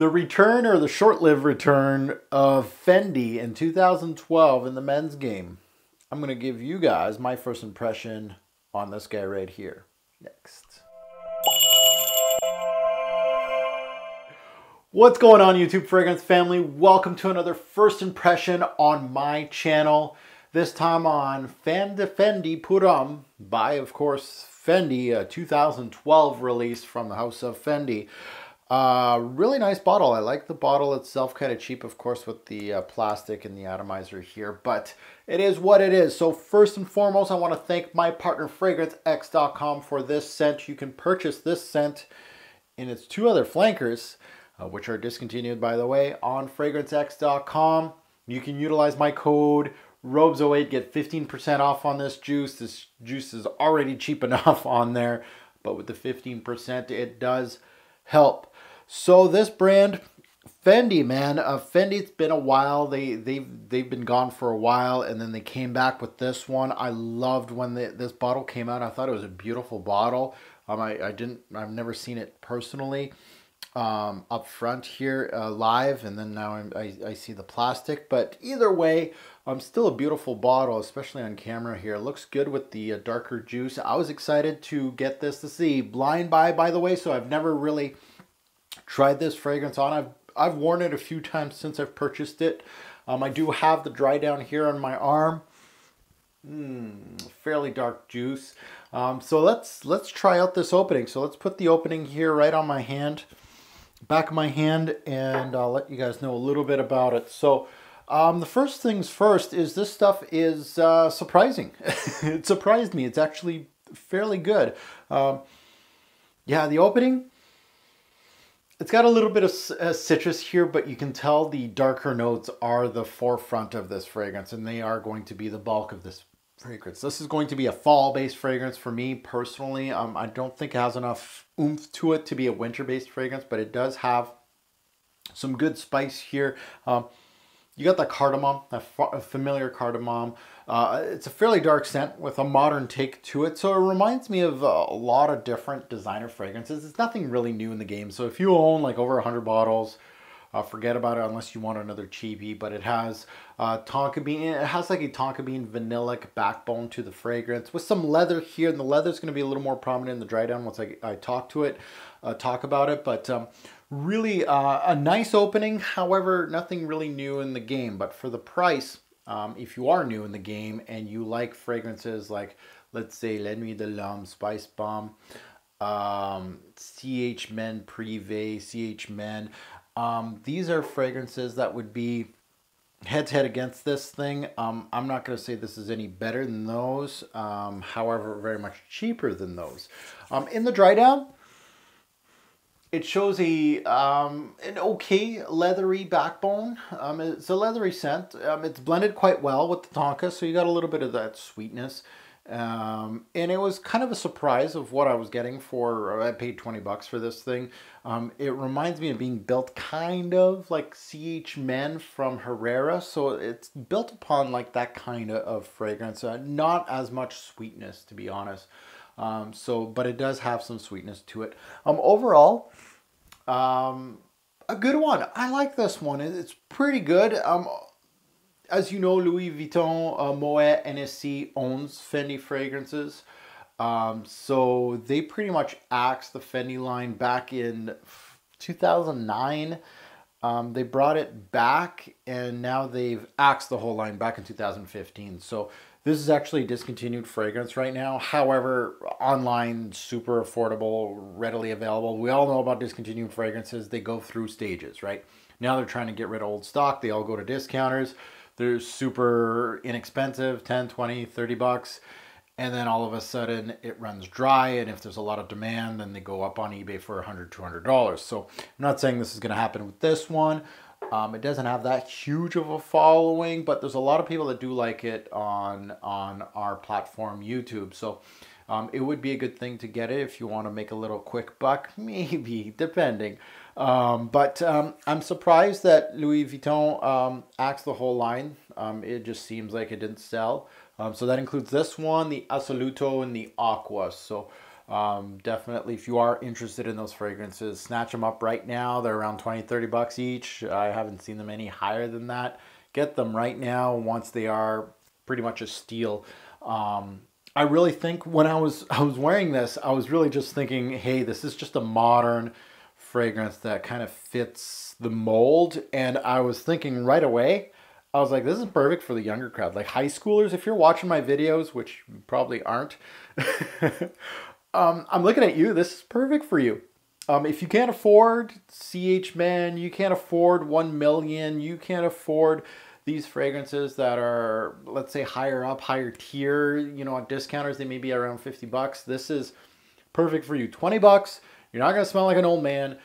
The return or the short-lived return of Fendi in 2012 in the men's game. I'm going to give you guys my first impression on this guy right here. Next. What's going on, YouTube fragrance family? Welcome to another first impression on my channel. This time on Fendi pour Homme by, of course, Fendi, a 2012 release from the house of Fendi. Really nice bottle. I like the bottle itself, kind of cheap, of course, with the plastic and the atomizer here, but it is what it is. So first and foremost, I want to thank my partner FragranceX.com for this scent. You can purchase this scent in its two other flankers, which are discontinued, by the way, on FragranceX.com. You can utilize my code ROBES08, get 15% off on this juice. This juice is already cheap enough on there, but with the 15%, it does help. So this brand, Fendi, man, Fendi, it's been a while. They've been gone for a while, and then they came back with this one. I loved when this bottle came out. I thought it was a beautiful bottle. I've never seen it personally up front here live, and then now I see the plastic. But either way, still a beautiful bottle, especially on camera here. It looks good with the darker juice. I was excited to get this. This is a blind buy, by the way, so I've never really tried this fragrance on. I've worn it a few times since I've purchased it. I do have the dry down here on my arm. Fairly dark juice. So let's try out this opening. So let's put the opening here right on my hand, back of my hand, and I'll let you guys know a little bit about it. So the first things first is this stuff is surprising. It surprised me. It's actually fairly good. Yeah, the opening, it's got a little bit of citrus here, but you can tell the darker notes are the forefront of this fragrance, and they are going to be the bulk of this fragrance. This is going to be a fall-based fragrance for me personally. I don't think it has enough oomph to it to be a winter-based fragrance, but it does have some good spice here. You got that cardamom, a familiar cardamom. It's a fairly dark scent with a modern take to it. So it reminds me of a lot of different designer fragrances. It's nothing really new in the game. So if you own like over 100 bottles, forget about it unless you want another cheapie. But it has tonka bean. It has like a tonka bean vanillic backbone to the fragrance with some leather here. And the leather is going to be a little more prominent in the dry down once I talk about it. But really a nice opening. However, nothing really new in the game. But for the price, if you are new in the game and you like fragrances like, let's say, La Nuit de l'Homme, Spice Bomb, CH Men Privé, CH Men, these are fragrances that would be head-to-head against this thing. I'm not going to say this is any better than those. However, very much cheaper than those. In the dry down, it shows an okay leathery backbone. It's a leathery scent. It's blended quite well with the tonka, so you got a little bit of that sweetness. And it was kind of a surprise of what I was getting for. I paid 20 bucks for this thing. It reminds me of being built kind of like CH Men from Herrera, so it's built upon like that kind of fragrance. Not as much sweetness, to be honest. But it does have some sweetness to it. Overall, a good one. I like this one. It's pretty good. As you know, Louis Vuitton, Moet, NSC owns Fendi fragrances. So they pretty much axed the Fendi line back in 2009. They brought it back, and now they've axed the whole line back in 2015. So this is actually a discontinued fragrance right now. However, online, super affordable, readily available. We all know about discontinued fragrances. They go through stages, right? Now they're trying to get rid of old stock. They all go to discounters. They're super inexpensive, 10, 20, 30 bucks. And then all of a sudden it runs dry. And if there's a lot of demand, then they go up on eBay for $100, $200. So I'm not saying this is going to happen with this one. It doesn't have that huge of a following, but there's a lot of people that do like it on our platform, YouTube. So it would be a good thing to get it if you want to make a little quick buck, maybe, depending. But I'm surprised that Louis Vuitton axed the whole line. It just seems like it didn't sell. So that includes this one, the Assoluto, and the Aqua. So Definitely, if you are interested in those fragrances, snatch them up right now. They're around 20-30 bucks each. I haven't seen them any higher than that. Get them right now once they are pretty much a steal. I really think when I was wearing this, I was really just thinking, hey, this is just a modern fragrance that kind of fits the mold. And I was thinking right away, I was like, this is perfect for the younger crowd. Like high schoolers, if you're watching my videos, which you probably aren't, I'm looking at you. This is perfect for you. If you can't afford CH Men, you can't afford 1 million, you can't afford these fragrances that are, let's say, higher up, higher tier, you know, at discounters, they may be around 50 bucks. This is perfect for you. 20 bucks, you're not going to smell like an old man.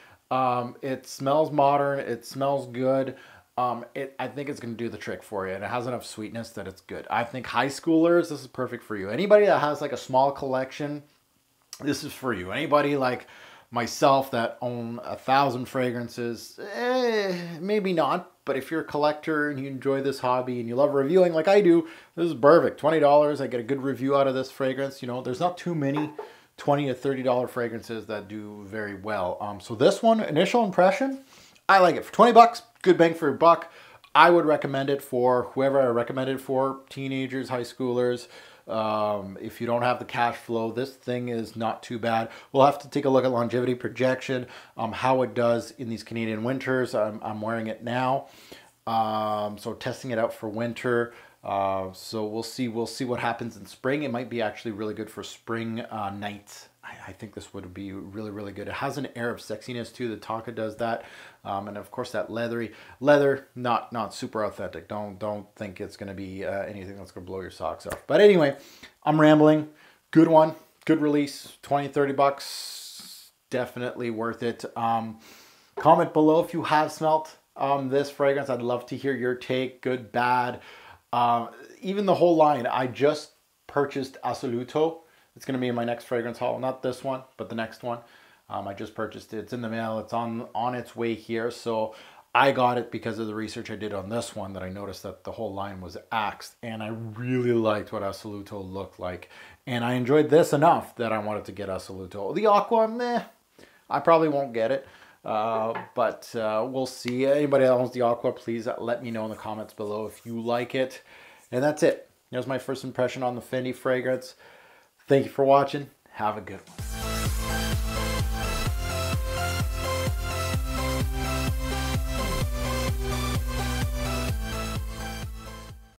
It smells modern. It smells good. I think it's going to do the trick for you, and it has enough sweetness that it's good. I think high schoolers, this is perfect for you. Anybody that has like a small collection, this is for you. Anybody like myself that own 1,000 fragrances, maybe not. But if you're a collector and you enjoy this hobby and you love reviewing like I do, this is perfect. $20, I get a good review out of this fragrance. You know, there's not too many $20 to $30 fragrances that do very well. So this one, initial impression, I like it. For 20 bucks, good bang for your buck. I would recommend it for whoever I recommend it for, teenagers, high schoolers. If you don't have the cash flow, this thing is not too bad. We'll have to take a look at longevity projection, how it does in these Canadian winters. I'm wearing it now, so testing it out for winter. So we'll see what happens in spring. It might be actually really good for spring nights. I think this would be really, really good. It has an air of sexiness too. The Tonka does that. And of course that leather, not super authentic. Don't think it's going to be anything that's going to blow your socks off. But anyway, I'm rambling. Good one, good release, 20, 30 bucks. Definitely worth it. Comment below if you have smelt this fragrance. I'd love to hear your take, good, bad. Even the whole line. I just purchased Assoluto. It's going to be in my next fragrance haul. Not this one, but the next one. I just purchased it. It's in the mail. It's on its way here. So I got it because of the research I did on this one, that I noticed that the whole line was axed. And I really liked what Assoluto looked like. And I enjoyed this enough that I wanted to get Assoluto. The Aqua, meh. I probably won't get it. But we'll see. Anybody that owns the Aqua, please let me know in the comments below if you like it. And that's it. Here's my first impression on the Fendi fragrance. Thank you for watching. Have a good one.